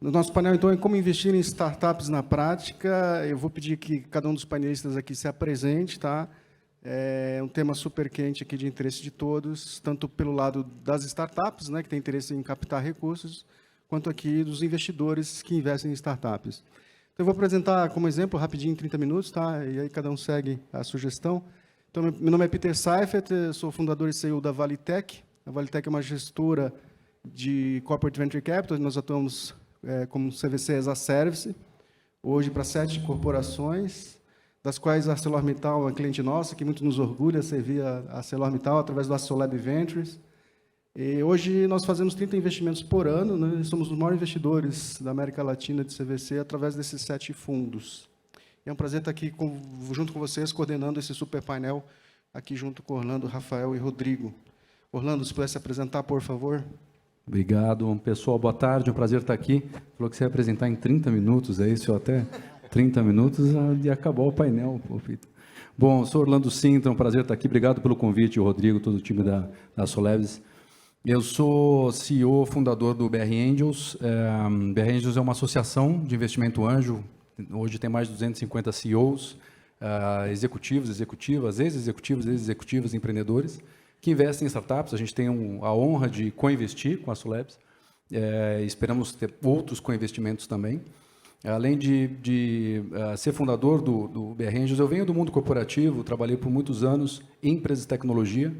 No nosso painel, então, é como investir em startups na prática. Eu vou pedir que cada um dos painelistas aqui se apresente, tá? É um tema super quente aqui de interesse de todos, tanto pelo lado das startups, né, que tem interesse em captar recursos, quanto aqui dos investidores que investem em startups. Então, eu vou apresentar como exemplo, rapidinho, em 30 minutos, tá? E aí cada um segue a sugestão. Então, meu nome é Peter Seifert, sou fundador e CEO da Valitec. A Valitec é uma gestora de Corporate Venture Capital, nós atuamos como CVC as a Service, hoje para 7 corporações, das quais a ArcelorMittal é uma cliente nossa, que muito nos orgulha servir a ArcelorMittal através do Assolab Ventures. E hoje nós fazemos 30 investimentos por ano, né? Somos os maiores investidores da América Latina de CVC através desses 7 fundos. É um prazer estar aqui junto com vocês, coordenando esse super painel, aqui junto com Orlando, Rafael e Rodrigo. Orlando, se pudesse apresentar, por favor. Obrigado, pessoal. Boa tarde, é um prazer estar aqui. Falou que você ia apresentar em 30 minutos, é isso? Até 30 minutos e acabou o painel. Bom, sou Orlando Sintra, é um prazer estar aqui. Obrigado pelo convite, o Rodrigo, todo o time da Solebs. Eu sou CEO, fundador do BR Angels. BR Angels é uma associação de investimento anjo. Hoje tem mais de 250 CEOs, executivos, executivas, ex-executivos, empreendedores, que investem em startups. A gente tem a honra de co-investir com a Solebs. Esperamos ter outros co-investimentos também. Além de ser fundador do BR Angels, eu venho do mundo corporativo, trabalhei por muitos anos em empresas de tecnologia,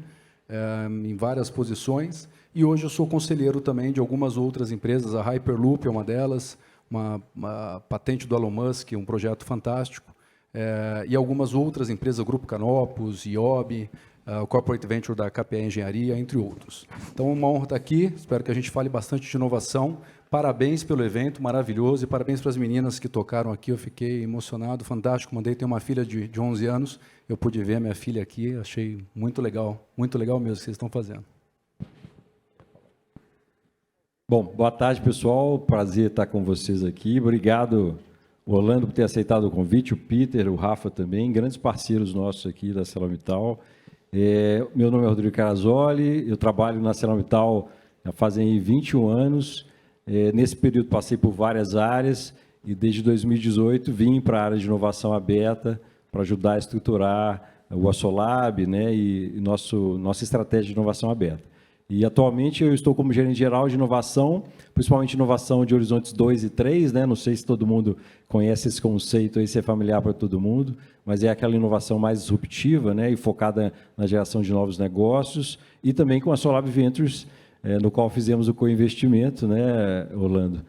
em várias posições, e hoje eu sou conselheiro também de algumas outras empresas. A Hyperloop é uma delas, uma patente do Elon Musk, um projeto fantástico, e algumas outras empresas, o Grupo Canopus, IOB, o Corporate Venture da KPE Engenharia, entre outros. Então, uma honra estar aqui, espero que a gente fale bastante de inovação. Parabéns pelo evento maravilhoso e parabéns para as meninas que tocaram aqui, eu fiquei emocionado, fantástico. Tenho uma filha de 11 anos, eu pude ver a minha filha aqui, achei muito legal mesmo o que vocês estão fazendo. Bom, boa tarde, pessoal, prazer estar com vocês aqui. Obrigado, Orlando, por ter aceitado o convite, o Peter, o Rafa também, grandes parceiros nossos aqui da ArcelorMittal. Meu nome é Rodrigo Carazoli, eu trabalho na ArcelorMittal já fazem 21 anos. Nesse período passei por várias áreas e desde 2018 vim para a área de inovação aberta para ajudar a estruturar o Assolab, né, e nossa estratégia de inovação aberta. E atualmente eu estou como gerente geral de inovação, principalmente inovação de horizontes 2 e 3, né? Não sei se todo mundo conhece esse conceito aí, se é familiar para todo mundo, mas é aquela inovação mais disruptiva, né, e focada na geração de novos negócios, e também com a Assolab Ventures, no qual fizemos o co-investimento, né, Orlando,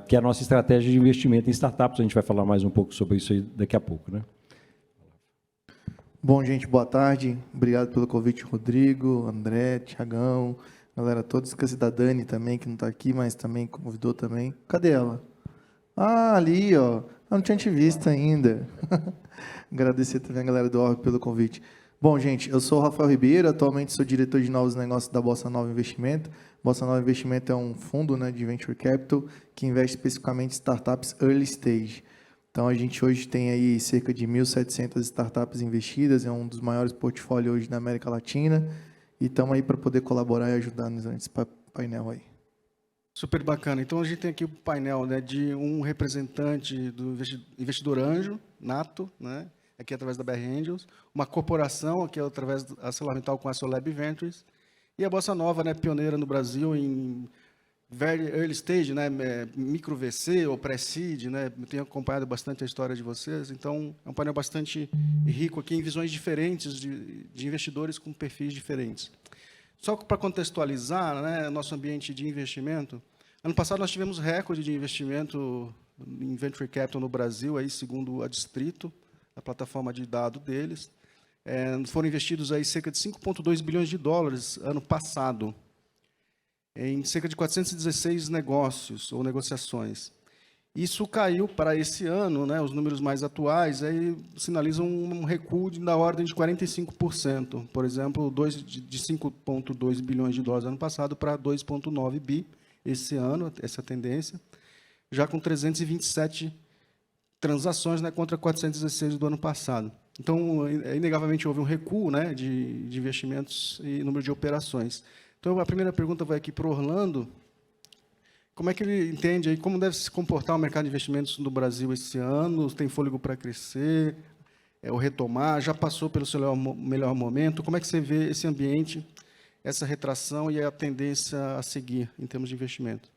que é a nossa estratégia de investimento em startups. A gente vai falar mais um pouco sobre isso aí daqui a pouco, né? Bom, gente, boa tarde. Obrigado pelo convite, Rodrigo, André, Tiagão, galera toda. Esqueci da Dani também, que não está aqui, mas também convidou também. Cadê ela? Ah, ali, ó. Eu não tinha te visto ainda. Agradecer também a galera do Orbe pelo convite. Bom, gente, eu sou o Rafael Ribeiro, atualmente sou diretor de novos negócios da Bossa Nova Investimento. Bossa Nova Investimento é um fundo, né, de Venture Capital que investe especificamente em startups early stage. Então, a gente hoje tem aí cerca de 1.700 startups investidas, é um dos maiores portfólios hoje da América Latina, e estamos aí para poder colaborar e ajudar nesse painel aí. Super bacana. Então, a gente tem aqui o painel, né, de um representante do investidor anjo, nato, né, aqui através da BR Angels, uma corporação, aqui através da ArcelorMittal com a Assolab Ventures, e a Bossa Nova, né, pioneira no Brasil em very early stage, né, micro VC ou pré-seed, né, eu tenho acompanhado bastante a história de vocês, então é um painel bastante rico aqui em visões diferentes de investidores com perfis diferentes. Só para contextualizar, né, nosso ambiente de investimento, ano passado nós tivemos recorde de investimento em Venture Capital no Brasil, aí, segundo a Distrito, a plataforma de dados deles. Foram investidos aí cerca de 5,2 bilhões de dólares ano passado, em cerca de 416 negócios ou negociações. Isso caiu para esse ano, né, os números mais atuais aí sinalizam um recuo da ordem de 45%. Por exemplo, de 5,2 bilhões de dólares ano passado para 2,9 bi esse ano, essa tendência, já com 327 transações, né, contra 416 do ano passado. Então, inegavelmente, houve um recuo, né, de investimentos e número de operações. Então, a primeira pergunta vai aqui para o Orlando, Como é que ele entende aí, como deve se comportar o mercado de investimentos no Brasil esse ano? Tem fôlego para crescer, ou retomar? Já passou pelo seu melhor momento? Como é que você vê esse ambiente, essa retração e a tendência a seguir em termos de investimento?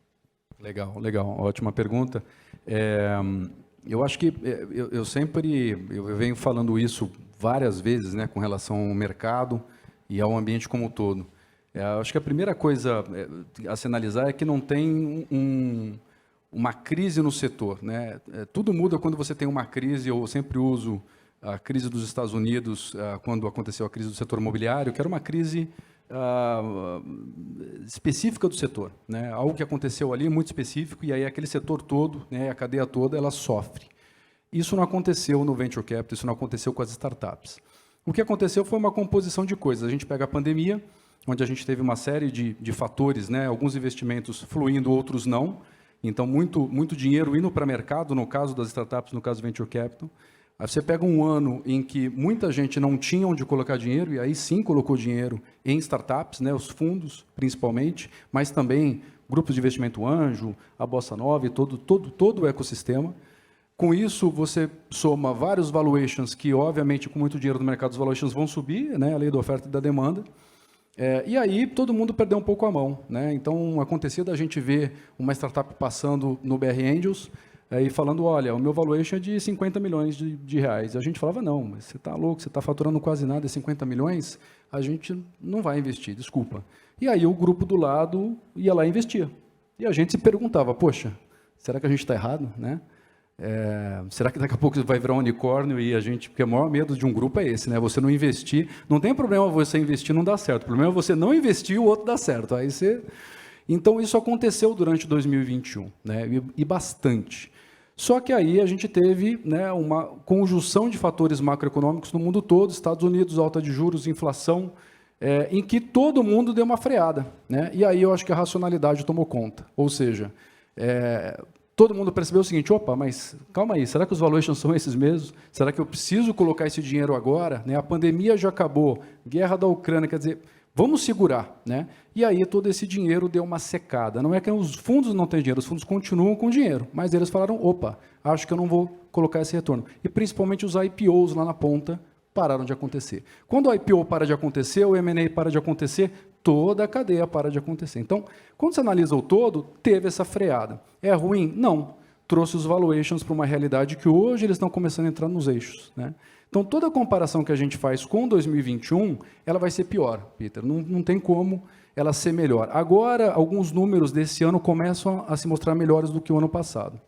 Legal, legal. Ótima pergunta. Eu acho que eu venho falando isso várias vezes, né, com relação ao mercado e ao ambiente como um todo. Acho que a primeira coisa a se analisar é que não tem uma crise no setor, né? Tudo muda quando você tem uma crise. Eu sempre uso a crise dos Estados Unidos, quando aconteceu a crise do setor imobiliário, que era uma crise específica do setor, né? Algo que aconteceu ali muito específico, e aí aquele setor todo, né, a cadeia toda, ela sofre. Isso não aconteceu no Venture Capital, isso não aconteceu com as startups. O que aconteceu foi uma composição de coisas. A gente pega a pandemia, onde a gente teve uma série de fatores, né? Alguns investimentos fluindo, outros não. Então, muito dinheiro indo para o mercado, no caso das startups, no caso do Venture Capital. Aí você pega um ano em que muita gente não tinha onde colocar dinheiro, e aí sim colocou dinheiro em startups, né? Os fundos, principalmente, mas também grupos de investimento anjo, a Bossa Nova e todo o ecossistema. Com isso, você soma vários valuations que, obviamente, com muito dinheiro no mercado, os valuations vão subir, né? A lei da oferta e da demanda. E aí todo mundo perdeu um pouco a mão, né? Então, acontecia da gente ver uma startup passando no BR Angels e falando, olha, o meu valuation é de 50 milhões de reais. E a gente falava, não, mas você está louco, você está faturando quase nada, 50 milhões, a gente não vai investir, desculpa. E aí o grupo do lado ia lá e investia. E a gente se perguntava, poxa, será que a gente está errado, né? Será que daqui a pouco vai virar um unicórnio e a gente... Porque o maior medo de um grupo é esse, né? Você não investir... Não tem problema você investir e não dar certo. O problema é você não investir e o outro dar certo. Aí você... Então, isso aconteceu durante 2021, né? E bastante. Só que aí a gente teve, né, uma conjunção de fatores macroeconômicos no mundo todo, Estados Unidos, alta de juros, inflação, em que todo mundo deu uma freada, né? E aí eu acho que a racionalidade tomou conta. Ou seja... todo mundo percebeu o seguinte, opa, mas calma aí, será que os valuations são esses mesmos? Será que eu preciso colocar esse dinheiro agora? Né? A pandemia já acabou, guerra da Ucrânia, quer dizer, vamos segurar, né? E aí todo esse dinheiro deu uma secada. Não é que os fundos não têm dinheiro, os fundos continuam com dinheiro, mas eles falaram, opa, acho que eu não vou colocar esse retorno. E principalmente os IPOs lá na ponta pararam de acontecer. Quando o IPO para de acontecer, o M&A para de acontecer, toda a cadeia para de acontecer. Então, quando você analisa o todo, teve essa freada. É ruim? Não. Trouxe os valuations para uma realidade que hoje eles estão começando a entrar nos eixos, né? Então, toda a comparação que a gente faz com 2021, ela vai ser pior, Peter. Não tem como ela ser melhor. Agora, alguns números desse ano começam a se mostrar melhores do que o ano passado.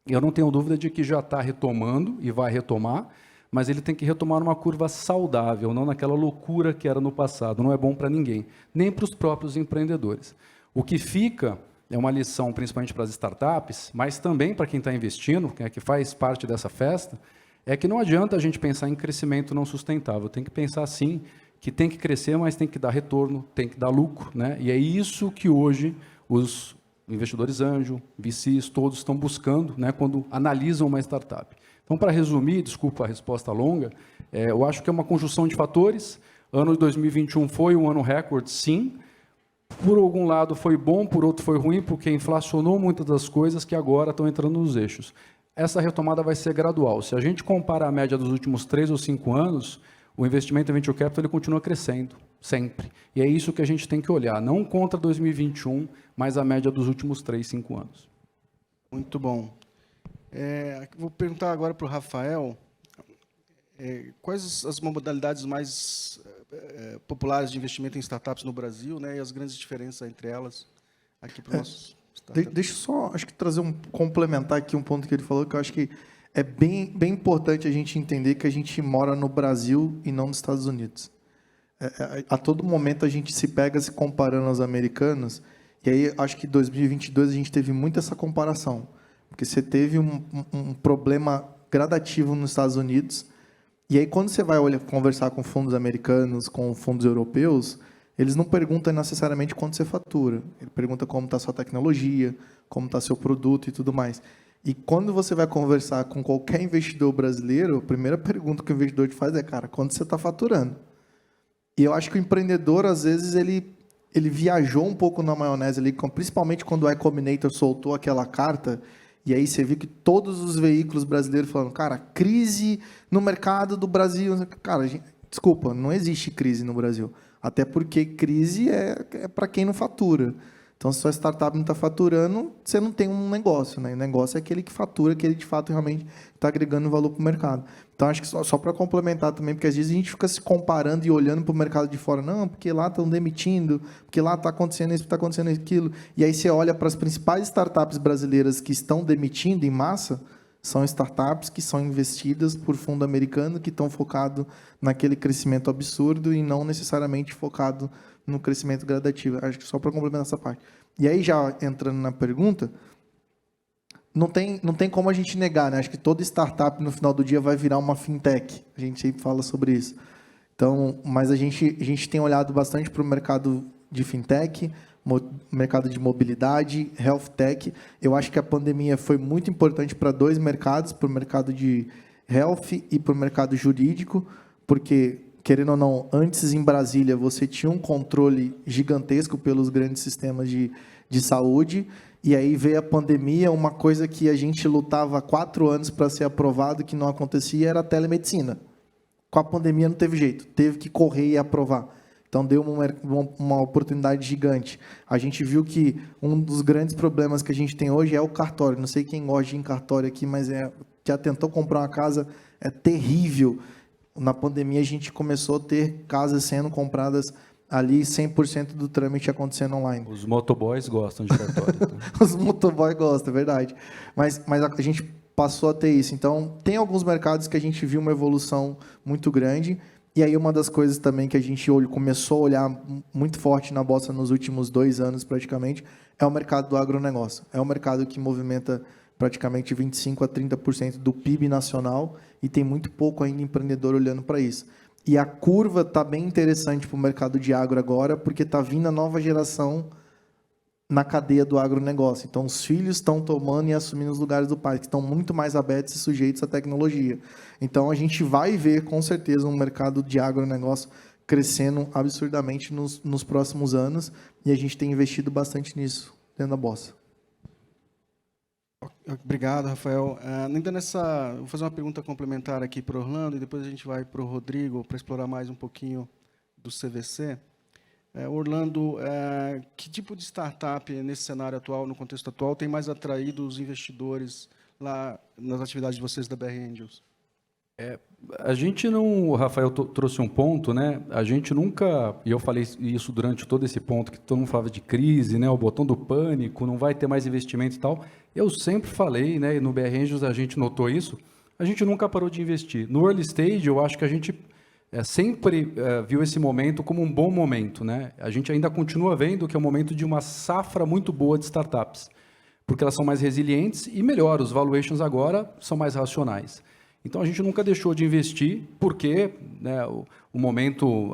Eu não tenho dúvida de que já está retomando e vai retomar, mas ele tem que retomar uma curva saudável, não naquela loucura que era no passado. Não é bom para ninguém, nem para os próprios empreendedores. O que fica é uma lição, principalmente para as startups, mas também para quem está investindo, que faz parte dessa festa, é que não adianta a gente pensar em crescimento não sustentável. Tem que pensar, sim, que tem que crescer, mas tem que dar retorno, tem que dar lucro, né? E é isso que hoje os investidores anjo, VCs, todos estão buscando, né, quando analisam uma startup. Então, para resumir, desculpa a resposta longa, eu acho que é uma conjunção de fatores. Ano de 2021 foi um ano recorde, sim. Por algum lado foi bom, por outro foi ruim, porque inflacionou muitas das coisas que agora estão entrando nos eixos. Essa retomada vai ser gradual. Se a gente compara a média dos últimos 3 ou 5 anos, o investimento em Venture Capital ele continua crescendo, sempre. E é isso que a gente tem que olhar, não contra 2021, mas a média dos últimos 3, 5 anos. Muito bom. Vou perguntar agora para o Rafael, quais as modalidades mais populares de investimento em startups no Brasil, né, e as grandes diferenças entre elas aqui para o nosso startup. Deixa eu só, acho que complementar aqui um ponto que ele falou, que eu acho que é bem importante a gente entender que a gente mora no Brasil e não nos Estados Unidos. A todo momento a gente se pega se comparando aos americanos, e aí acho que em 2022 a gente teve muito essa comparação, porque você teve um problema gradativo nos Estados Unidos, e aí quando você vai conversar com fundos americanos, com fundos europeus, eles não perguntam necessariamente quanto você fatura, ele pergunta como está a sua tecnologia, como está seu produto e tudo mais. E quando você vai conversar com qualquer investidor brasileiro, a primeira pergunta que o investidor te faz é, cara, quanto você está faturando? E eu acho que o empreendedor, às vezes, ele ele viajou um pouco na maionese ali, principalmente quando o iCombinator soltou aquela carta, e aí você viu que todos os veículos brasileiros falando, cara, crise no mercado do Brasil. Cara, desculpa, não existe crise no Brasil. Até porque crise é para quem não fatura. Então, se sua startup não está faturando, você não tem um negócio, né? O negócio é aquele que fatura, aquele de fato realmente está agregando valor para o mercado. Então, acho que só para complementar também, porque às vezes a gente fica se comparando e olhando para o mercado de fora. Não, porque lá estão demitindo, porque lá está acontecendo isso, está acontecendo aquilo. E aí você olha para as principais startups brasileiras que estão demitindo em massa, são startups que são investidas por fundo americano, que estão focados naquele crescimento absurdo e não necessariamente focado no crescimento gradativo. Acho que só para complementar essa parte. E aí, já entrando na pergunta, não tem como a gente negar, né? Acho que toda startup, no final do dia, vai virar uma fintech. A gente sempre fala sobre isso. Então, mas a gente tem olhado bastante para o mercado de fintech, mercado de mobilidade, health tech. Eu acho que a pandemia foi muito importante para dois mercados, para o mercado de health e para o mercado jurídico, porque, querendo ou não, antes em Brasília você tinha um controle gigantesco pelos grandes sistemas de saúde, e aí veio a pandemia, uma coisa que a gente lutava há 4 anos para ser aprovado, que não acontecia, era a telemedicina. Com a pandemia não teve jeito, teve que correr e aprovar. Então, deu uma oportunidade gigante. A gente viu que um dos grandes problemas que a gente tem hoje é o cartório. Não sei quem gosta de ir em cartório aqui, mas já tentou comprar uma casa, é terrível. Na pandemia, a gente começou a ter casas sendo compradas ali, 100% do trâmite acontecendo online. Os motoboys gostam de cartório. Tá? Os motoboys gostam, é verdade. Mas a gente passou a ter isso. Então, tem alguns mercados que a gente viu uma evolução muito grande. E aí, uma das coisas também que a gente começou a olhar muito forte na Bolsa nos últimos 2 anos, praticamente, é o mercado do agronegócio. É um mercado que movimenta praticamente 25% a 30% do PIB nacional e tem muito pouco ainda empreendedor olhando para isso. E a curva está bem interessante para o mercado de agro agora, porque está vindo a nova geração na cadeia do agronegócio. Então, os filhos estão tomando e assumindo os lugares do pai, que estão muito mais abertos e sujeitos à tecnologia. Então, a gente vai ver, com certeza, um mercado de agronegócio crescendo absurdamente nos próximos anos, e a gente tem investido bastante nisso dentro da Bolsa. Obrigado, Rafael. Ainda vou fazer uma pergunta complementar aqui para o Orlando, e depois a gente vai para o Rodrigo, para explorar mais um pouquinho do CVC. Orlando, que tipo de startup, nesse cenário atual, no contexto atual, tem mais atraído os investidores lá nas atividades de vocês da BR Angels? A gente não, o Rafael trouxe um ponto, né? A gente nunca, e eu falei isso durante todo esse ponto, que todo mundo falava de crise, né? O botão do pânico, não vai ter mais investimento e tal. Eu sempre falei, né? E no BR Angels a gente notou isso, a gente nunca parou de investir. No early stage, eu acho que a gente sempre viu esse momento como um bom momento, né? A gente ainda continua vendo que é um momento de uma safra muito boa de startups, porque elas são mais resilientes e melhor, os valuations agora são mais racionais. Então, a gente nunca deixou de investir, porque, né, o momento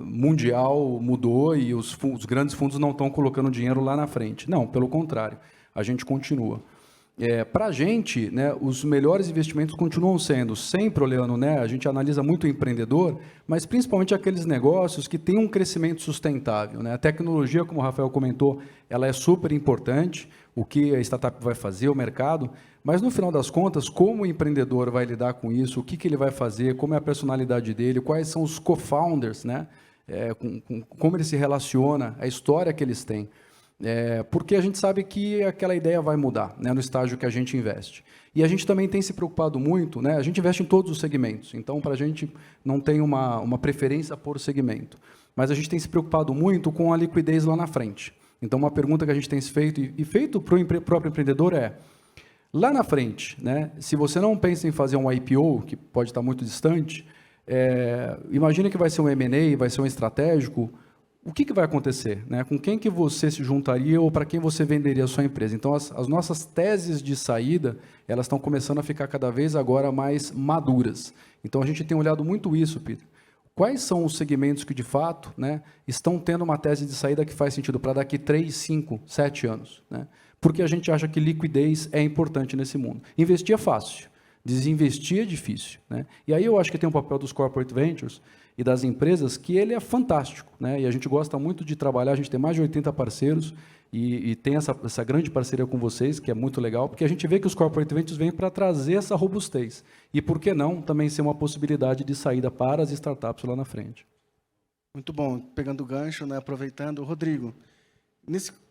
mundial mudou e os grandes fundos não estão colocando dinheiro lá na frente. Não, pelo contrário, a gente continua. Para a gente, né, os melhores investimentos continuam sendo, sempre olhando, né, a gente analisa muito o empreendedor, mas principalmente aqueles negócios que têm um crescimento sustentável, né? A tecnologia, como o Rafael comentou, ela é super importante, o que a startup vai fazer, o mercado, mas no final das contas, como o empreendedor vai lidar com isso, o que ele vai fazer, como é a personalidade dele, quais são os co-founders, né? Como ele se relaciona, a história que eles têm. Porque a gente sabe que aquela ideia vai mudar, né, no estágio que a gente investe. E a gente também tem se preocupado muito, né, a gente investe em todos os segmentos, então para a gente não tem uma preferência por segmento, mas a gente tem se preocupado muito com a liquidez lá na frente. Então, uma pergunta que a gente tem feito, e feito para o próprio empreendedor lá na frente, né, se você não pensa em fazer um IPO, que pode estar muito distante, imagine que vai ser um M&A, vai ser um estratégico, o que vai acontecer? Né? Com quem que você se juntaria ou para quem você venderia a sua empresa? Então, as nossas teses de saída, elas estão começando a ficar cada vez agora mais maduras. Então, a gente tem olhado muito isso, Peter. Quais são os segmentos que, de fato, né, estão tendo uma tese de saída que faz sentido para daqui 3, 5, 7 anos? Né? Porque a gente acha que liquidez é importante nesse mundo. Investir é fácil, desinvestir é difícil. Né? E aí eu acho que tem um papel dos corporate ventures e das empresas, que ele é fantástico, né? E a gente gosta muito de trabalhar, a gente tem mais de 80 parceiros, e tem essa grande parceria com vocês, que é muito legal, porque a gente vê que os Corporate Ventures vêm para trazer essa robustez. E, por que não, também ser uma possibilidade de saída para as startups lá na frente. Muito bom. Pegando o gancho, né, aproveitando. Rodrigo,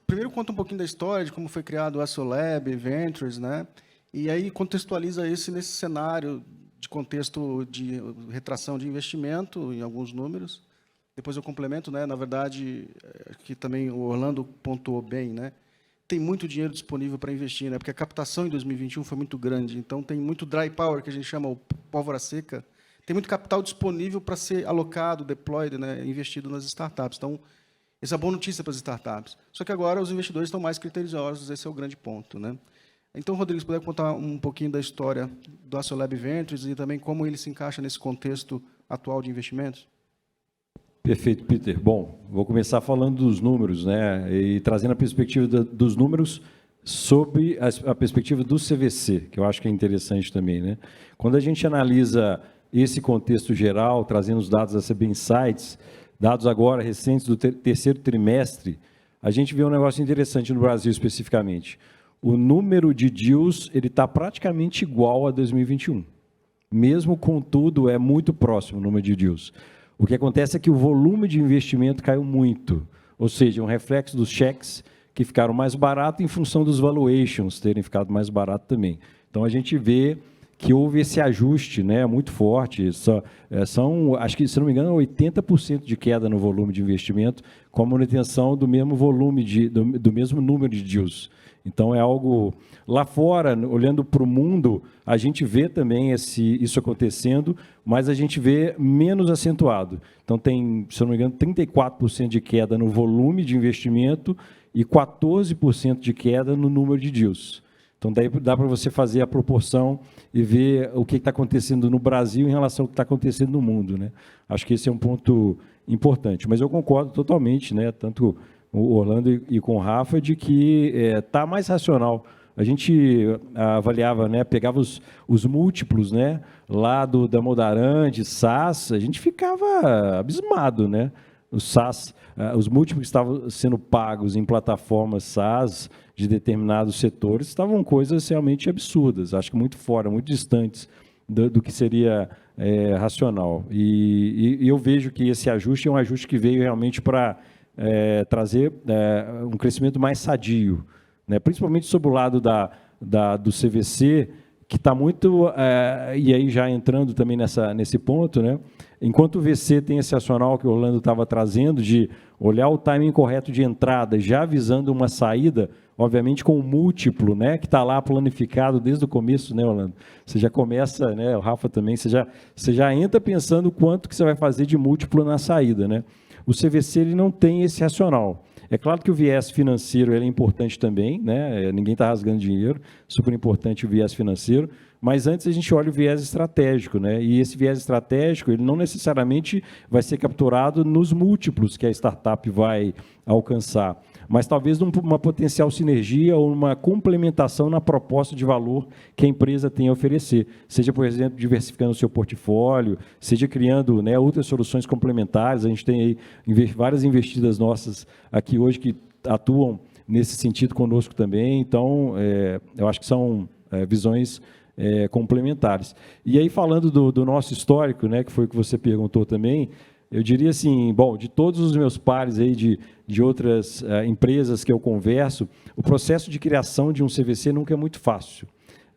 primeiro conta um pouquinho da história, de como foi criado o Assolab Ventures, né? E aí contextualiza isso nesse cenário de contexto de retração de investimento, em alguns números. Depois eu complemento, né? Na verdade, que também o Orlando pontuou bem, né? Tem muito dinheiro disponível para investir, né? Porque a captação em 2021 foi muito grande, então tem muito dry power, que a gente chama o pólvora seca, tem muito capital disponível para ser alocado, deployed, né? Investido nas startups. Então, essa é uma boa notícia para as startups. Só que agora os investidores estão mais criteriosos, esse é o grande ponto, né? Então, Rodrigo, se puder contar um pouquinho da história do Assolab Ventures e também como ele se encaixa nesse contexto atual de investimentos? Perfeito, Peter. Bom, vou começar falando dos números, né, e trazendo a perspectiva dos números sob a perspectiva do CVC, que eu acho que é interessante também, né? Quando a gente analisa esse contexto geral, trazendo os dados da CB Insights, dados agora recentes do terceiro trimestre, a gente vê um negócio interessante no Brasil especificamente. O número de deals ele está praticamente igual a 2021. Mesmo, contudo, é muito próximo o número de deals. O que acontece é que o volume de investimento caiu muito, ou seja, um reflexo dos cheques que ficaram mais baratos em função dos valuations terem ficado mais baratos também. Então, a gente vê que houve esse ajuste, né, muito forte. Acho que, se não me engano, 80% de queda no volume de investimento com a manutenção do mesmo volume, do mesmo número de deals. Então, é algo... Lá fora, olhando para o mundo, a gente vê também isso acontecendo, mas a gente vê menos acentuado. Então, tem, se eu não me engano, 34% de queda no volume de investimento e 14% de queda no número de deals. Então, daí dá para você fazer a proporção e ver o que está acontecendo no Brasil em relação ao que está acontecendo no mundo, né? Acho que esse é um ponto importante. Mas eu concordo totalmente, né, tanto o Orlando e com o Rafa, de que está mais racional. A gente avaliava, né, pegava os múltiplos, né, lá da Modaran, de SaaS, a gente ficava abismado, né? Os SaaS, os múltiplos que estavam sendo pagos em plataformas SaaS de determinados setores estavam coisas realmente absurdas, acho que muito fora, muito distantes do que seria racional. E eu vejo que esse ajuste é um ajuste que veio realmente para trazer um crescimento mais sadio, né? Principalmente sob o lado do CVC, que está muito, e aí já entrando também nesse ponto, né? Enquanto o VC tem esse racional que o Orlando estava trazendo, de olhar o timing correto de entrada, já visando uma saída, obviamente com um múltiplo, né, que está lá planificado desde o começo, né, Orlando? Você já começa, né, o Rafa também, você já entra pensando quanto que você vai fazer de múltiplo na saída, né? O CVC ele não tem esse racional. É claro que o viés financeiro ele é importante também, né? Ninguém está rasgando dinheiro, super importante o viés financeiro, mas antes a gente olha o viés estratégico, né? E esse viés estratégico ele não necessariamente vai ser capturado nos múltiplos que a startup vai alcançar, mas talvez numa potencial sinergia ou uma complementação na proposta de valor que a empresa tem a oferecer, seja, por exemplo, diversificando o seu portfólio, seja criando, né, outras soluções complementares. A gente tem aí várias investidas nossas aqui hoje que atuam nesse sentido conosco também, então eu acho que são visões complementares. E aí, falando do nosso histórico, né, que foi o que você perguntou também, eu diria assim, bom, de todos os meus pares aí de outras empresas que eu converso, o processo de criação de um CVC nunca é muito fácil.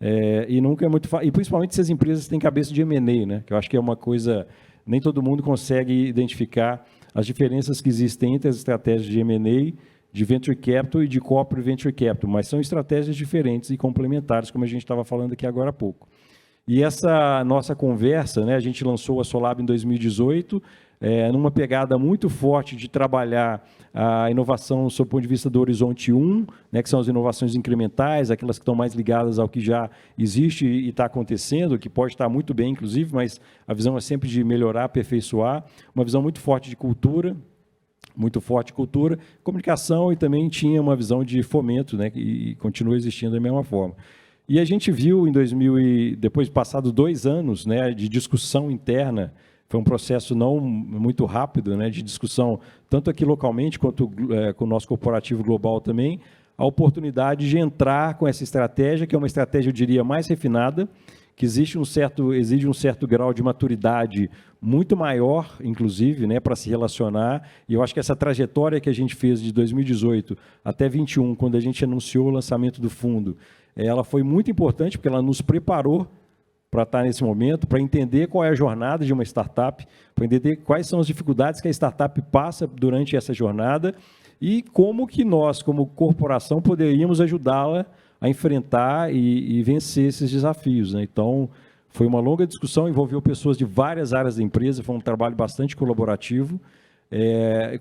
E principalmente se as empresas têm cabeça de M&A, né, que eu acho que é uma coisa, nem todo mundo consegue identificar as diferenças que existem entre as estratégias de M&A, de Venture Capital e de Corporate Venture Capital, mas são estratégias diferentes e complementares, como a gente estava falando aqui agora há pouco. E essa nossa conversa, né, a gente lançou a Assolab em 2018, numa pegada muito forte de trabalhar a inovação sob o ponto de vista do Horizonte 1, né, que são as inovações incrementais, aquelas que estão mais ligadas ao que já existe e está acontecendo, que pode estar muito bem, inclusive, mas a visão é sempre de melhorar, aperfeiçoar, uma visão muito forte de cultura, comunicação, e também tinha uma visão de fomento, né, e continua existindo da mesma forma. E a gente viu depois de passados 2 anos, né, de discussão interna, foi um processo não muito rápido, né, de discussão, tanto aqui localmente quanto com o nosso corporativo global também, a oportunidade de entrar com essa estratégia, que é uma estratégia, eu diria, mais refinada, que exige um certo grau de maturidade muito maior, inclusive, né, para se relacionar. E eu acho que essa trajetória que a gente fez de 2018 até 2021, quando a gente anunciou o lançamento do fundo, ela foi muito importante, porque ela nos preparou para estar nesse momento, para entender qual é a jornada de uma startup, para entender quais são as dificuldades que a startup passa durante essa jornada e como que nós, como corporação, poderíamos ajudá-la a enfrentar e vencer esses desafios, né? Então, foi uma longa discussão, envolveu pessoas de várias áreas da empresa, foi um trabalho bastante colaborativo,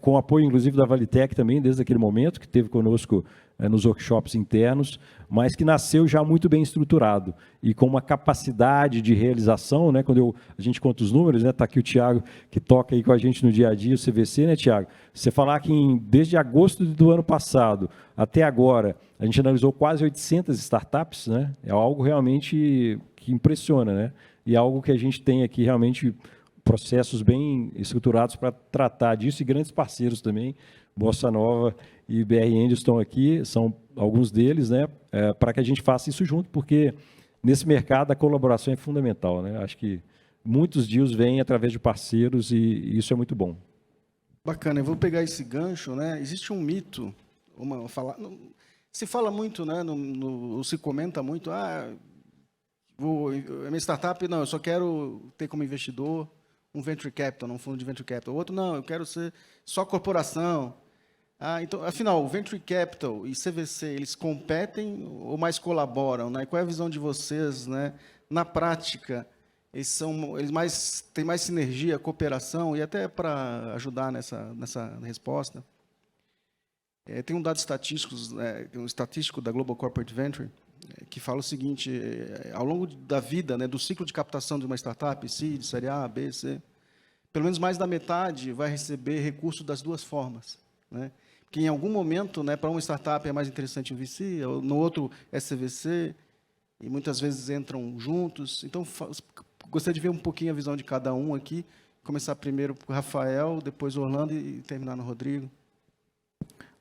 com apoio, inclusive, da Valitec também, desde aquele momento, que esteve conosco nos workshops internos, mas que nasceu já muito bem estruturado e com uma capacidade de realização, né? Quando a gente conta os números, né? Está aqui o Thiago, que toca aí com a gente no dia a dia, o CVC, né, Thiago? Você falar que desde agosto do ano passado até agora, a gente analisou quase 800 startups, né? É algo realmente que impressiona, né? E é algo que a gente tem aqui realmente processos bem estruturados para tratar disso, e grandes parceiros também, Bossa Nova e BR Angels estão aqui, são alguns deles, né, para que a gente faça isso junto, porque nesse mercado a colaboração é fundamental, né? Acho que muitos deals vêm através de parceiros e isso é muito bom. Bacana, eu vou pegar esse gancho, né? Existe um mito, se fala muito, né? Se comenta muito, a minha startup, não, eu só quero ter como investidor um venture capital, um fundo de venture capital. O outro, não, eu quero ser só corporação. Então, afinal, o venture capital e CVC, eles competem ou mais colaboram, né? Qual é a visão de vocês, né? Na prática, eles têm mais sinergia, cooperação, e até para ajudar nessa resposta. Tem um dado estatístico da Global Corporate Venture, que fala o seguinte: ao longo da vida, né, do ciclo de captação de uma startup, seed, série A, B, C, pelo menos mais da metade vai receber recurso das duas formas, né? Que em algum momento, né, para uma startup é mais interessante um VC, no outro é CVC, e muitas vezes entram juntos. Então, gostaria de ver um pouquinho a visão de cada um aqui, começar primeiro com o Rafael, depois o Orlando e terminar no Rodrigo.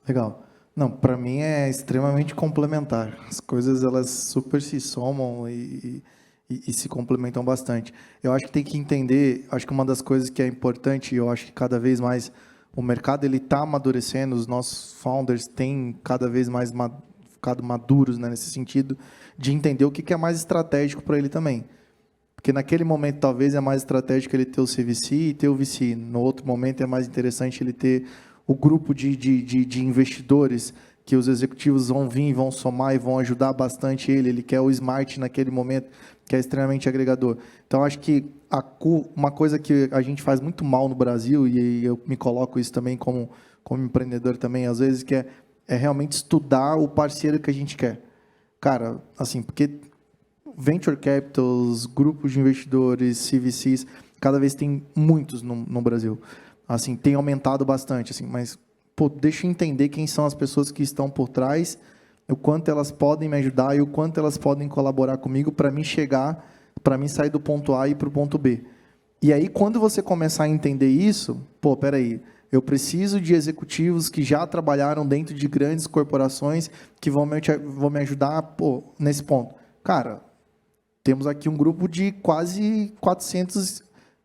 Legal. Não, para mim é extremamente complementar. As coisas, elas super se somam e se complementam bastante. Eu acho que tem que entender, acho que uma das coisas que é importante, eu acho que cada vez mais o mercado está amadurecendo, os nossos founders têm cada vez mais ficado maduros, né, nesse sentido, de entender o que é mais estratégico para ele também. Porque naquele momento talvez é mais estratégico ele ter o CVC e ter o VC. No outro momento é mais interessante ele ter o grupo de investidores que os executivos vão vir, vão somar e vão ajudar bastante ele. Ele quer o smart naquele momento, que é extremamente agregador. Então, acho que uma coisa que a gente faz muito mal no Brasil, e eu me coloco isso também como empreendedor também, às vezes, que é realmente estudar o parceiro que a gente quer. Cara, assim, porque venture capitals, grupos de investidores, CVCs, cada vez tem muitos no Brasil. Assim, tem aumentado bastante, assim, mas deixa eu entender quem são as pessoas que estão por trás, o quanto elas podem me ajudar e o quanto elas podem colaborar comigo para mim sair do ponto A e ir para o ponto B. E aí, quando você começar a entender isso, peraí, eu preciso de executivos que já trabalharam dentro de grandes corporações que vão me ajudar nesse ponto. Cara, temos aqui um grupo de quase 400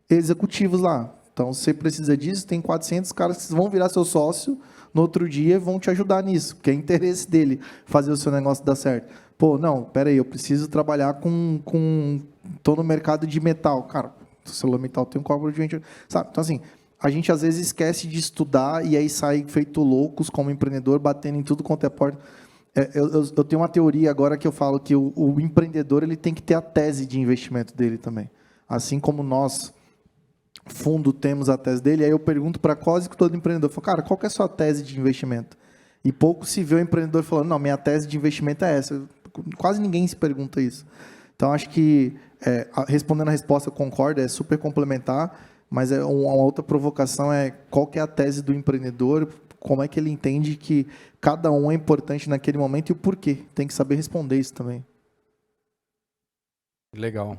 executivos lá. Então, se você precisa disso, tem 400 caras que vão virar seu sócio no outro dia e vão te ajudar nisso, porque é interesse dele fazer o seu negócio dar certo. Não, peraí, eu preciso trabalhar estou no mercado de metal. Cara, ArcelorMittal tem um corporate venture, sabe? Então, assim, a gente às vezes esquece de estudar e aí sai feito loucos como empreendedor, batendo em tudo quanto é porta. Eu tenho uma teoria agora que eu falo que o empreendedor ele tem que ter a tese de investimento dele também. Assim como nós, fundo, temos a tese dele, aí eu pergunto para quase que todo empreendedor, eu falo, cara, qual que é a sua tese de investimento? E pouco se vê o empreendedor falando, não, minha tese de investimento é essa. Quase ninguém se pergunta isso. Então, acho que, respondendo a resposta, eu concordo, é super complementar, mas uma outra provocação qual que é a tese do empreendedor, como é que ele entende que cada um é importante naquele momento e o porquê. Tem que saber responder isso também. Legal.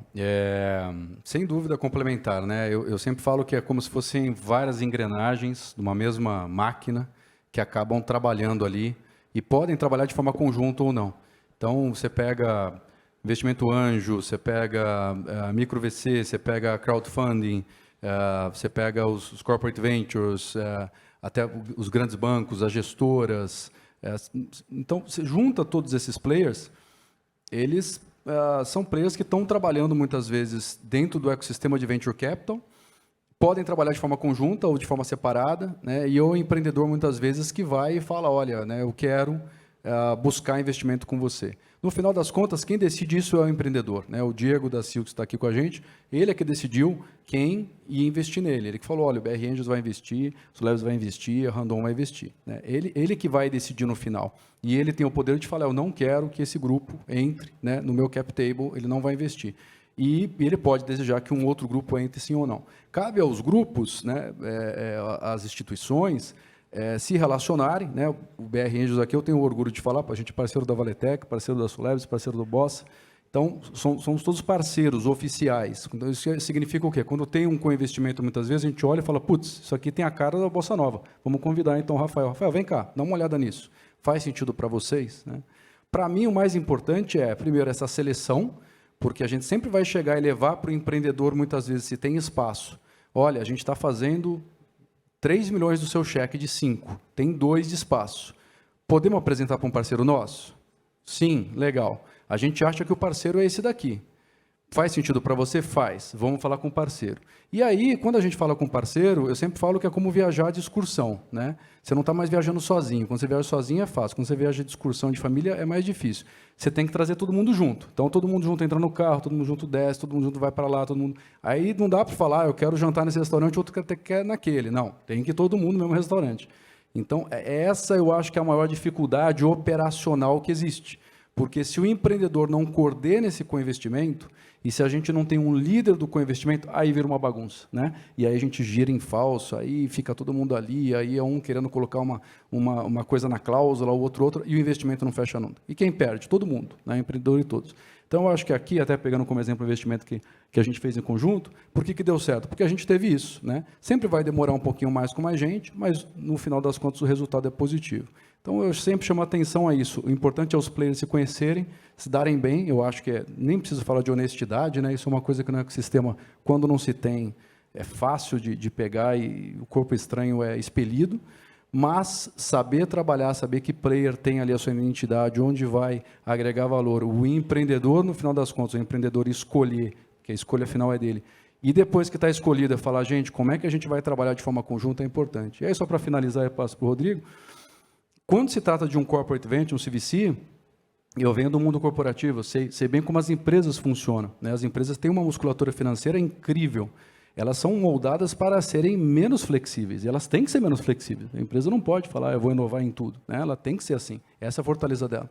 Sem dúvida complementar, né? Eu sempre falo que é como se fossem várias engrenagens de uma mesma máquina que acabam trabalhando ali e podem trabalhar de forma conjunta ou não. Então, você pega investimento anjo, você pega micro VC, você pega crowdfunding, você pega os corporate ventures, até os grandes bancos, as gestoras. Então, você junta todos esses players, eles são players que estão trabalhando muitas vezes dentro do ecossistema de venture capital, podem trabalhar de forma conjunta ou de forma separada, né? E o empreendedor muitas vezes que vai e fala, olha, né, eu quero buscar investimento com você. No final das contas, quem decide isso é o empreendedor, né? O Diego da Silks está aqui com a gente, ele é que decidiu quem ia investir nele. Ele que falou, olha, o BR Angels vai investir, o Soleves vai investir, a Randon vai investir, né? Ele que vai decidir no final. E ele tem o poder de falar, eu não quero que esse grupo entre, né, no meu cap table, ele não vai investir. E ele pode desejar que um outro grupo entre sim ou não. Cabe aos grupos, né, às instituições, se relacionarem, né? O BR Angels aqui, eu tenho orgulho de falar, a gente é parceiro da Valetec, parceiro da Soleves, parceiro do Bossa. Então, somos todos parceiros oficiais. Então, isso significa o quê? Quando tem um co-investimento, muitas vezes, a gente olha e fala, putz, isso aqui tem a cara da Bossa Nova. Vamos convidar, então, o Rafael. Rafael, vem cá, dá uma olhada nisso. Faz sentido para vocês? Né? Para mim, o mais importante é, primeiro, essa seleção, porque a gente sempre vai chegar e levar para o empreendedor, muitas vezes, se tem espaço. Olha, a gente está fazendo 3 milhões do seu cheque de 5, tem 2 de espaço. Podemos apresentar para um parceiro nosso? Sim, legal. A gente acha que o parceiro é esse daqui. Faz sentido para você? Faz. Vamos falar com o parceiro. E aí, quando a gente fala com o parceiro, eu sempre falo que é como viajar de excursão, né? Você não está mais viajando sozinho. Quando você viaja sozinho é fácil. Quando você viaja de excursão de família é mais difícil. Você tem que trazer todo mundo junto. Então, todo mundo junto entra no carro, todo mundo junto desce, todo mundo junto vai para lá, todo mundo... Aí não dá para falar, eu quero jantar nesse restaurante, outro quer naquele. Não, tem que ir todo mundo no mesmo restaurante. Então, essa eu acho que é a maior dificuldade operacional que existe. Porque se o empreendedor não coordena esse co-investimento, e se a gente não tem um líder do co-investimento, aí vira uma bagunça, né? E aí a gente gira em falso, aí fica todo mundo ali, aí é um querendo colocar uma coisa na cláusula, o outro, e o investimento não fecha nunca. E quem perde? Todo mundo, né? O empreendedor e todos. Então, eu acho que aqui, até pegando como exemplo o investimento que a gente fez em conjunto, por que deu certo? Porque a gente teve isso, né? Sempre vai demorar um pouquinho mais com mais gente, mas, no final das contas, o resultado é positivo. Então, eu sempre chamo a atenção a isso. O importante é os players se conhecerem, se darem bem. Eu acho que nem preciso falar de honestidade, né? Isso é uma coisa que no ecossistema, quando não se tem, é fácil de pegar e o corpo estranho é expelido. Mas saber trabalhar, saber que player tem ali a sua identidade, onde vai agregar valor. O empreendedor, no final das contas, o empreendedor escolher, que a escolha final é dele. E depois que está escolhido, é falar, gente, como é que a gente vai trabalhar de forma conjunta é importante. E aí, só para finalizar, eu passo para o Rodrigo. Quando se trata de um corporate venture, um CVC, eu venho do mundo corporativo, sei bem como as empresas funcionam, né? As empresas têm uma musculatura financeira incrível. Elas são moldadas para serem menos flexíveis, e elas têm que ser menos flexíveis. A empresa não pode falar, eu vou inovar em tudo, né? Ela tem que ser assim, essa é a fortaleza dela.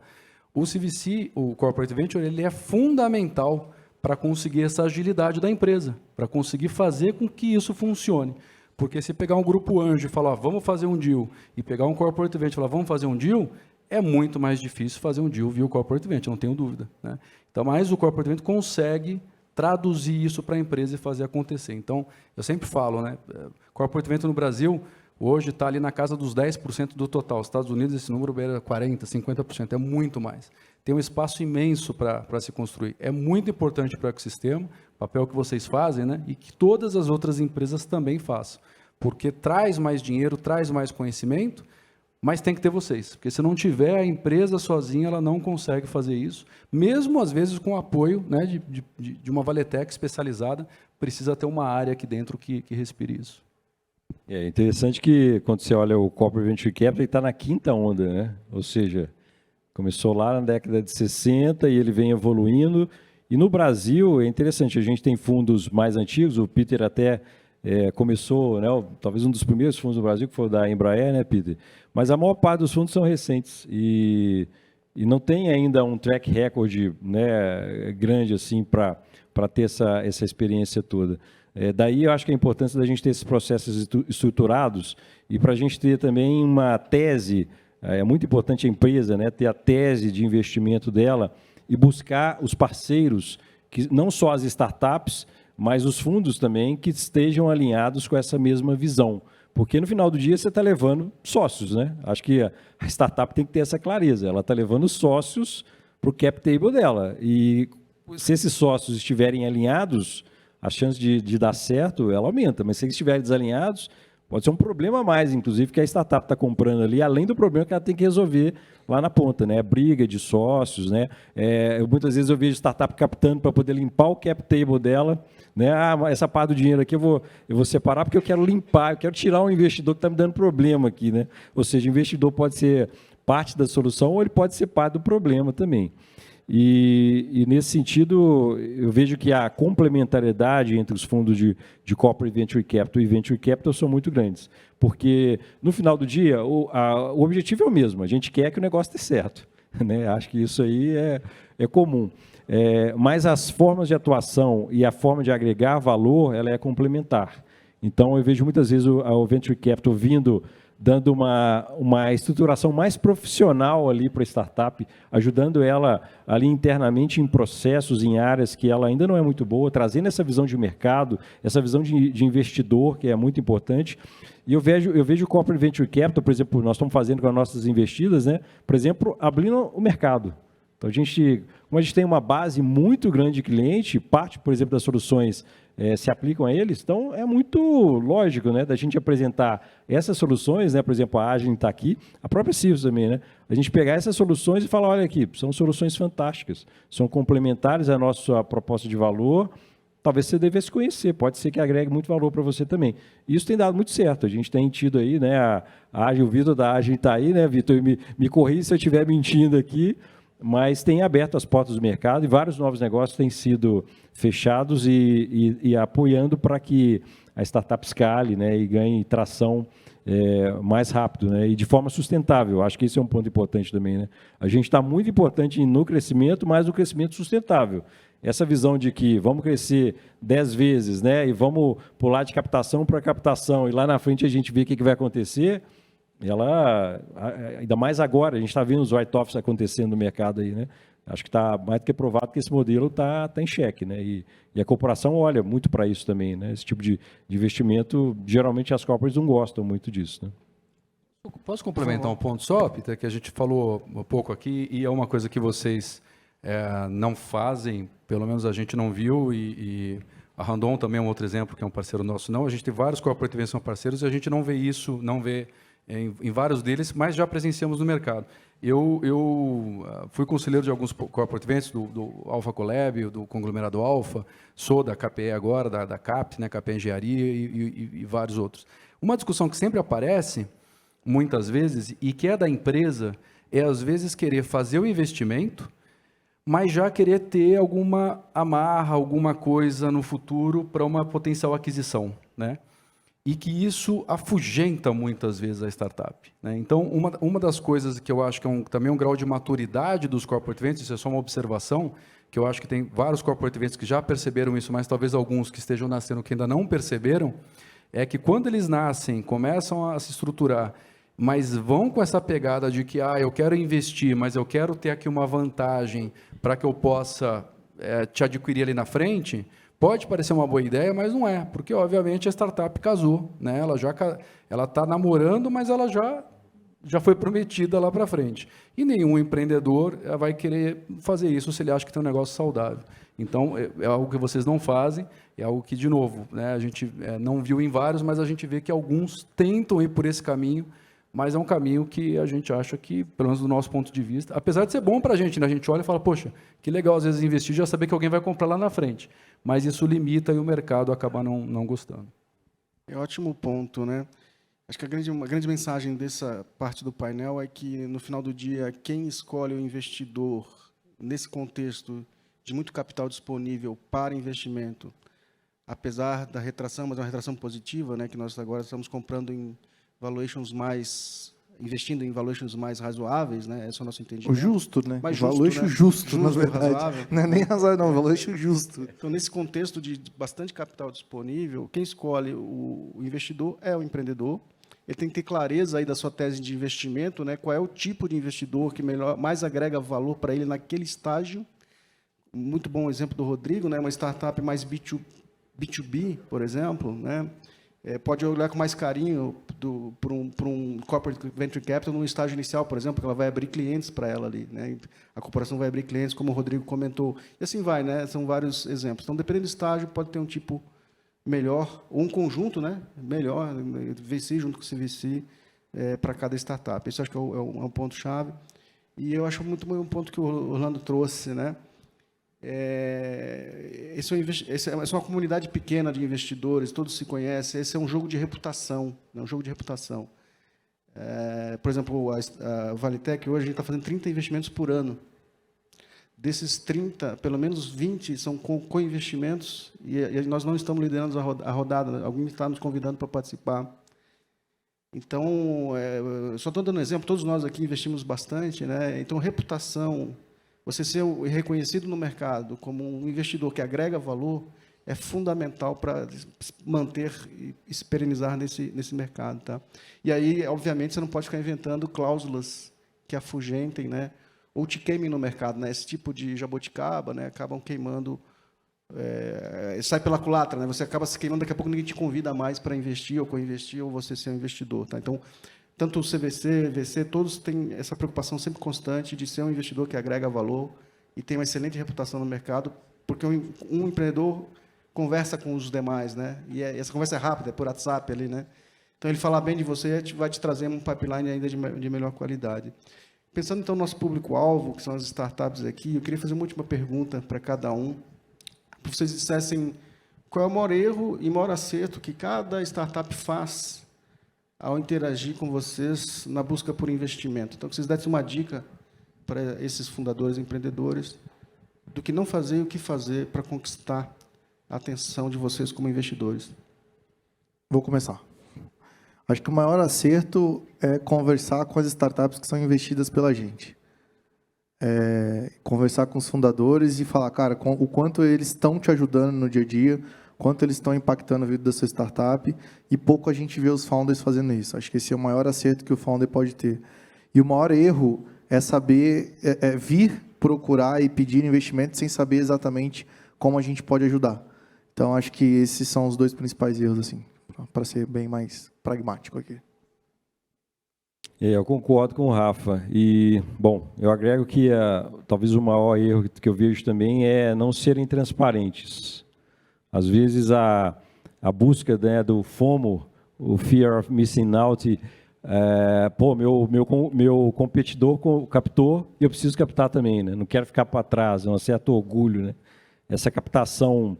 O CVC, o Corporate Venture, ele é fundamental para conseguir essa agilidade da empresa, para conseguir fazer com que isso funcione. Porque se pegar um grupo anjo e falar, vamos fazer um deal, e pegar um corporate venture e falar, vamos fazer um deal, é muito mais difícil fazer um deal via o corporate venture, não tenho dúvida, né? Então, mas o corporate venture consegue traduzir isso para a empresa e fazer acontecer. Então, eu sempre falo, né, corporate venture no Brasil, hoje está ali na casa dos 10% do total. Nos Estados Unidos, esse número é 40%, 50%, é muito mais. Tem um espaço imenso para se construir. É muito importante para o ecossistema, papel que vocês fazem, né, e que todas as outras empresas também façam, porque traz mais dinheiro, traz mais conhecimento, mas tem que ter vocês, porque se não tiver a empresa sozinha, ela não consegue fazer isso, mesmo às vezes com o apoio, né, de uma Valetec especializada, precisa ter uma área aqui dentro que respire isso. É interessante que, quando você olha o Corporate Venture Capital, ele está na 5ª onda, né? Ou seja, começou lá na década de 60 e ele vem evoluindo. E no Brasil, é interessante, a gente tem fundos mais antigos, o Peter até começou, né, talvez um dos primeiros fundos do Brasil, que foi o da Embraer, né, Peter? Mas a maior parte dos fundos são recentes e não tem ainda um track record, né, grande assim para ter essa experiência toda. Daí eu acho que a importância da gente ter esses processos estruturados e para a gente ter também uma tese, é muito importante a empresa, né, ter a tese de investimento dela e buscar os parceiros que não só as startups, mas os fundos também que estejam alinhados com essa mesma visão. Porque no final do dia você está levando sócios, né? Acho que a startup tem que ter essa clareza. Ela está levando sócios para o cap table dela. E se esses sócios estiverem alinhados, a chance de dar certo, ela aumenta. Mas se eles estiverem desalinhados, pode ser um problema a mais, inclusive, que a startup está comprando ali, além do problema que ela tem que resolver lá na ponta, né? Briga de sócios, né? Muitas vezes eu vejo startup captando para poder limpar o cap table dela, né? Essa parte do dinheiro aqui eu vou separar porque eu quero limpar, eu quero tirar um investidor que está me dando problema aqui, né? Ou seja, o investidor pode ser parte da solução ou ele pode ser parte do problema também. E nesse sentido, eu vejo que a complementariedade entre os fundos de Corporate Venture Capital e Venture Capital são muito grandes. Porque, no final do dia, o objetivo é o mesmo. A gente quer que o negócio dê certo, né? Acho que isso aí é comum. Mas as formas de atuação e a forma de agregar valor, ela é complementar. Então, eu vejo muitas vezes o Venture Capital dando uma estruturação mais profissional ali para a startup, ajudando ela ali internamente em processos, em áreas que ela ainda não é muito boa, trazendo essa visão de mercado, essa visão de investidor, que é muito importante. E eu vejo o Corporate Venture Capital, por exemplo, nós estamos fazendo com as nossas investidas, né? Por exemplo, abrindo o mercado. Então, como a gente tem uma base muito grande de cliente, parte, por exemplo, das soluções se aplicam a eles, então é muito lógico, né, da gente apresentar essas soluções, né, por exemplo, a Agile está aqui, a própria Sirius também, né, a gente pegar essas soluções e falar, olha aqui, são soluções fantásticas, são complementares à nossa proposta de valor, talvez você devesse conhecer, pode ser que agregue muito valor para você também. Isso tem dado muito certo, a gente tem tido aí, né, a Agile, o Vitor da Agile está aí, né, Vitor, me corrija se eu estiver mentindo aqui, mas tem aberto as portas do mercado e vários novos negócios têm sido fechados e apoiando para que a startup escale, né, e ganhe tração mais rápido, né, e de forma sustentável. Acho que esse é um ponto importante também, né? A gente está muito importante no crescimento, mas no crescimento sustentável. Essa visão de que vamos crescer 10 vezes, né, e vamos pular de captação para captação, e lá na frente a gente vê o que vai acontecer, ela, ainda mais agora, a gente está vendo os write-offs acontecendo no mercado aí, né? Acho que está mais do que provado que esse modelo está em xeque, né? E a corporação olha muito para isso também, né? Esse tipo de investimento, geralmente as corporações não gostam muito disso, né? Posso complementar um ponto só, Peter, que a gente falou um pouco aqui, e é uma coisa que vocês não fazem, pelo menos a gente não viu, e a Randon também é um outro exemplo, que é um parceiro nosso, não. A gente tem vários corporate ventures que são parceiros e a gente não vê isso, não vê em vários deles, mas já presenciamos no mercado. Eu fui conselheiro de alguns corporate ventures, do Alpha Collab, do Conglomerado Alpha, sou da KPE agora, da CAP, né, KPE Engenharia e vários outros. Uma discussão que sempre aparece, muitas vezes, e que é da empresa, é às vezes querer fazer o investimento, mas já querer ter alguma amarra, alguma coisa no futuro para uma potencial aquisição, né? E que isso afugenta muitas vezes a startup, né? Então, uma das coisas que eu acho que também é um grau de maturidade dos corporate ventures, isso é só uma observação, que eu acho que tem vários corporate ventures que já perceberam isso, mas talvez alguns que estejam nascendo que ainda não perceberam, é que quando eles nascem, começam a se estruturar, mas vão com essa pegada de que eu quero investir, mas eu quero ter aqui uma vantagem para que eu possa te adquirir ali na frente. Pode parecer uma boa ideia, mas não é, porque, obviamente, a startup casou, né? Ela está namorando, mas ela já foi prometida lá para frente. E nenhum empreendedor vai querer fazer isso se ele acha que tem um negócio saudável. Então, é algo que vocês não fazem, é algo que, de novo, né, a gente não viu em vários, mas a gente vê que alguns tentam ir por esse caminho, mas é um caminho que a gente acha que, pelo menos do nosso ponto de vista, apesar de ser bom para a gente, né? A gente olha e fala, poxa, que legal às vezes investir, já saber que alguém vai comprar lá na frente, mas isso limita e o mercado acaba não gostando. É um ótimo ponto, né? Acho que uma grande mensagem dessa parte do painel é que, no final do dia, quem escolhe o investidor nesse contexto de muito capital disponível para investimento, apesar da retração, mas é uma retração positiva, né? Que nós agora estamos comprando em investindo em valuations mais razoáveis, né? Esse é o nosso entendimento. O justo, né? Mais valuation né? justo, na verdade. Razoável. Não é nem razoável, não, valuation justo. Então, nesse contexto de bastante capital disponível, quem escolhe o investidor é o empreendedor. Ele tem que ter clareza aí da sua tese de investimento, né? Qual é o tipo de investidor que mais agrega valor para ele naquele estágio, muito bom exemplo do Rodrigo, né? Uma startup mais B2B, por exemplo, né? Pode olhar com mais carinho para um corporate venture capital no estágio inicial, por exemplo, que ela vai abrir clientes para ela ali, né? A corporação vai abrir clientes, como o Rodrigo comentou, e assim vai, né? São vários exemplos. Então, dependendo do estágio, pode ter um tipo melhor, ou um conjunto, né? Melhor, VC junto com o CVC, para cada startup. Isso acho que é um ponto-chave. E eu acho muito um ponto que o Orlando trouxe, né? Essa é uma comunidade pequena de investidores, todos se conhecem. Esse é um jogo de reputação, né? Um jogo de reputação. Por exemplo, a Valitec, hoje, a gente está fazendo 30 investimentos por ano. Desses 30, pelo menos 20 são co-investimentos, e nós não estamos liderando a rodada, alguém está nos convidando para participar. Então, só estou dando um exemplo, todos nós aqui investimos bastante, né? Então, reputação, você ser reconhecido no mercado como um investidor que agrega valor, é fundamental para manter e se perenizar nesse mercado. Tá? E aí, obviamente, você não pode ficar inventando cláusulas que afugentem, né? Ou te queimem no mercado. Né? Esse tipo de jabuticaba, né? Acabam queimando, sai pela culatra, né? Você acaba se queimando, daqui a pouco ninguém te convida mais para investir ou co-investir, ou você ser um investidor. Tá? Então, tanto o CVC, VC, todos têm essa preocupação sempre constante de ser um investidor que agrega valor e tem uma excelente reputação no mercado, porque um empreendedor conversa com os demais, né? E essa conversa é rápida, é por WhatsApp ali, né? Então, ele falar bem de você vai te trazer um pipeline ainda de melhor qualidade. Pensando, então, no nosso público-alvo, que são as startups aqui, eu queria fazer uma última pergunta para cada um, para vocês dissessem qual é o maior erro e maior acerto que cada startup faz ao interagir com vocês na busca por investimento. Então, que vocês dessem uma dica para esses fundadores e empreendedores do que não fazer e o que fazer para conquistar a atenção de vocês como investidores. Vou começar. Acho que o maior acerto é conversar com as startups que são investidas pela gente. Conversar com os fundadores e falar, cara, o quanto eles estão te ajudando no dia a dia, quanto eles estão impactando a vida da sua startup, e pouco a gente vê os founders fazendo isso. Acho que esse é o maior acerto que o founder pode ter. E o maior erro é saber vir procurar e pedir investimento sem saber exatamente como a gente pode ajudar. Então, acho que esses são os dois principais erros, assim, para ser bem mais pragmático aqui. Eu concordo com o Rafa. E, bom, eu agrego que talvez o maior erro que eu vejo também é não serem transparentes. Às vezes, a busca, né, do FOMO, o Fear of Missing Out, meu competidor captou e eu preciso captar também, né? Não quero ficar para trás, é um certo orgulho, né? Essa captação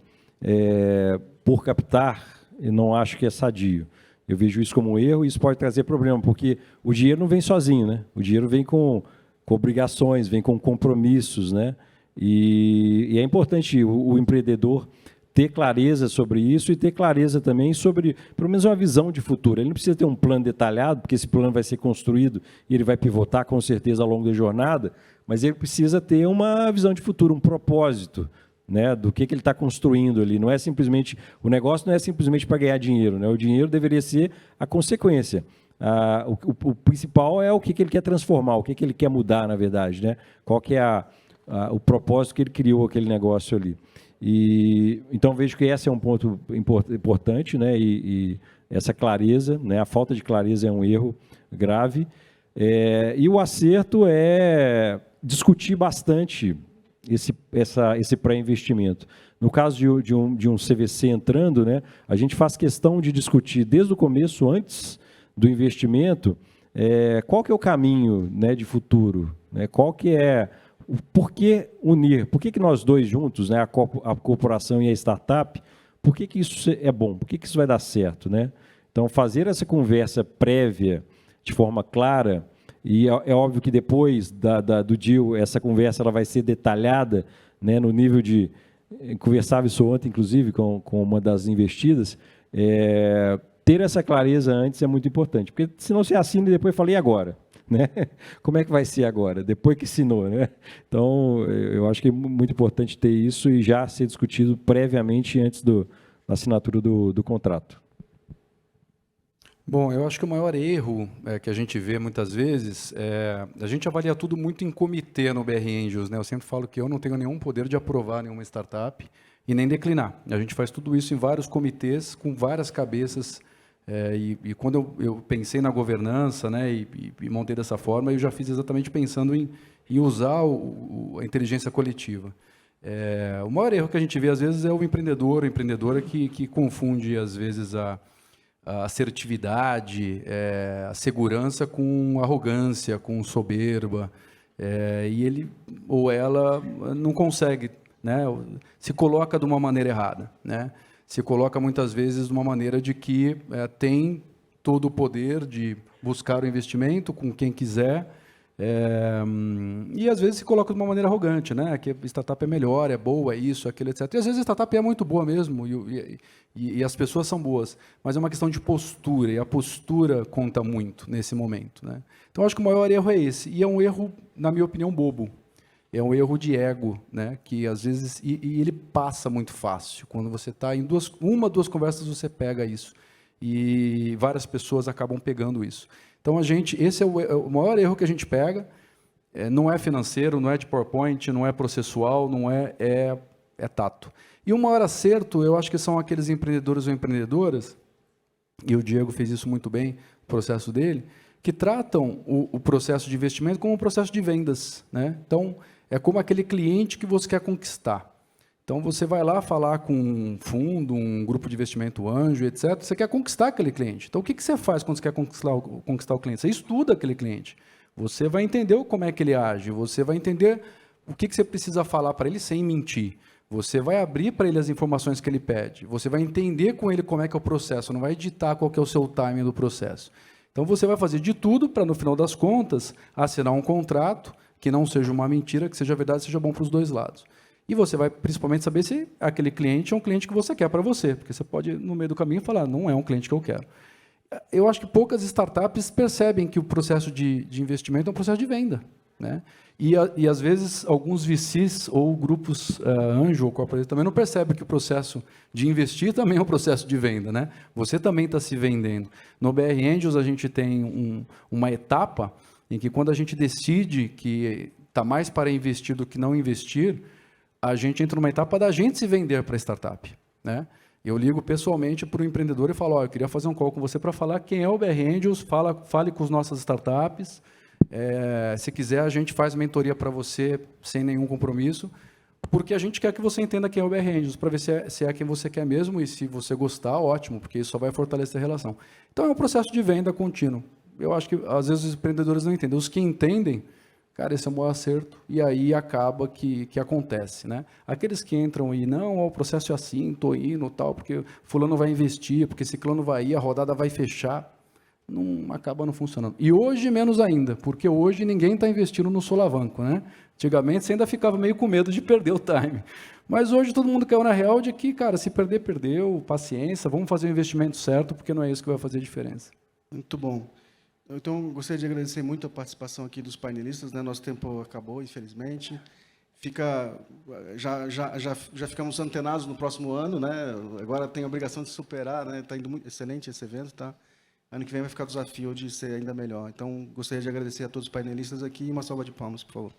por captar, eu não acho que é sadio. Eu vejo isso como um erro e isso pode trazer problema, porque o dinheiro não vem sozinho, né? O dinheiro vem com obrigações, vem com compromissos, né? E é importante o empreendedor ter clareza sobre isso e ter clareza também sobre, pelo menos, uma visão de futuro. Ele não precisa ter um plano detalhado, porque esse plano vai ser construído e ele vai pivotar com certeza ao longo da jornada, mas ele precisa ter uma visão de futuro, um propósito, né, do que ele está construindo ali. Não é simplesmente, o negócio não é simplesmente para ganhar dinheiro, né? O dinheiro deveria ser a consequência. O principal é o que ele quer transformar, o que ele quer mudar, na verdade, né? Qual que é o propósito que ele criou aquele negócio ali. Então, vejo que esse é um ponto importante, né? E essa clareza, né? A falta de clareza é um erro grave. E o acerto é discutir bastante esse pré-investimento. No caso de um CVC entrando, né, a gente faz questão de discutir desde o começo, antes do investimento, qual que é o caminho, né, de futuro, né, qual que é, por que unir, por que nós dois juntos, né, a corporação e a startup, por que isso é bom, por que isso vai dar certo, né? Então, fazer essa conversa prévia de forma clara. E é óbvio que depois do deal, essa conversa ela vai ser detalhada, né, no nível de... Conversava isso ontem, inclusive, com uma das investidas. Ter essa clareza antes é muito importante, porque senão você assina e depois fala, e agora? Né? Como é que vai ser agora? Depois que assinou, né? Então, eu acho que é muito importante ter isso e já ser discutido previamente antes da assinatura do contrato. Bom, eu acho que o maior erro que a gente vê muitas vezes a gente avalia tudo muito em comitê no BR Angels, né? Eu sempre falo que eu não tenho nenhum poder de aprovar nenhuma startup e nem declinar. A gente faz tudo isso em vários comitês, com várias cabeças. E quando eu pensei na governança, né, e montei dessa forma, eu já fiz exatamente pensando em usar a inteligência coletiva. O maior erro que a gente vê, às vezes, é o empreendedor ou empreendedora que confunde, às vezes, a assertividade, a segurança com arrogância, com soberba, e ele ou ela não consegue, né, se coloca de uma maneira errada, né? Se coloca muitas vezes de uma maneira de que tem todo o poder de buscar o investimento com quem quiser, e às vezes se coloca de uma maneira arrogante, né? Que a startup é melhor, é boa, é isso, aquilo, etc. E às vezes a startup é muito boa mesmo, e as pessoas são boas, mas é uma questão de postura, e a postura conta muito nesse momento, né? Então, acho que o maior erro é esse, e é um erro, na minha opinião, bobo. É um erro de ego, né? Que às vezes e ele passa muito fácil. Quando você está em duas conversas, você pega isso, e várias pessoas acabam pegando isso. Então, esse é o maior erro que a gente pega. Não é financeiro, não é de PowerPoint, não é processual, não é tato. E o maior acerto, eu acho que são aqueles empreendedores ou empreendedoras, e o Diego fez isso muito bem, o processo dele, que tratam o processo de investimento como um processo de vendas, né? Então, é como aquele cliente que você quer conquistar. Então, você vai lá falar com um fundo, um grupo de investimento anjo, etc. Você quer conquistar aquele cliente. Então, o que você faz quando você quer conquistar o cliente? Você estuda aquele cliente. Você vai entender como é que ele age. Você vai entender o que você precisa falar para ele sem mentir. Você vai abrir para ele as informações que ele pede. Você vai entender com ele como é que é o processo. Não vai ditar qual que é o seu timing do processo. Então, você vai fazer de tudo para, no final das contas, assinar um contrato que não seja uma mentira, que seja verdade, seja bom para os dois lados. E você vai, principalmente, saber se aquele cliente é um cliente que você quer para você, porque você pode, no meio do caminho, falar, não é um cliente que eu quero. Eu acho que poucas startups percebem que o processo de investimento é um processo de venda, né? E às vezes, alguns VCs ou grupos anjo ou corporate também não percebem que o processo de investir também é um processo de venda, né? Você também está se vendendo. No BR Angels, a gente tem uma etapa em que, quando a gente decide que está mais para investir do que não investir, a gente entra numa etapa da gente se vender para a startup, né? Eu ligo pessoalmente para o empreendedor e falo, eu queria fazer um call com você para falar quem é o BR Angels, fale com as nossas startups, se quiser a gente faz mentoria para você sem nenhum compromisso, porque a gente quer que você entenda quem é o BR Angels, para ver se é quem você quer mesmo, e se você gostar, ótimo, porque isso só vai fortalecer a relação. Então, é um processo de venda contínuo. Eu acho que, às vezes, os empreendedores não entendem. Os que entendem, cara, esse é o maior acerto, e aí acaba que acontece, né? Aqueles que entram e, não, o processo é assim, estou indo, tal, porque fulano vai investir, porque ciclano vai ir, a rodada vai fechar, acaba não funcionando. E hoje, menos ainda, porque hoje ninguém está investindo no solavanco, né? Antigamente, você ainda ficava meio com medo de perder o time. Mas hoje todo mundo caiu na real de que, cara, se perder, perdeu, paciência, vamos fazer o investimento certo, porque não é isso que vai fazer diferença. Muito bom. Então, gostaria de agradecer muito a participação aqui dos painelistas, né? Nosso tempo acabou, infelizmente. Já ficamos antenados no próximo ano, né? Agora tem a obrigação de superar, né? Está indo muito excelente esse evento, tá? Ano que vem vai ficar o desafio de ser ainda melhor. Então, gostaria de agradecer a todos os painelistas aqui e uma salva de palmas, por favor.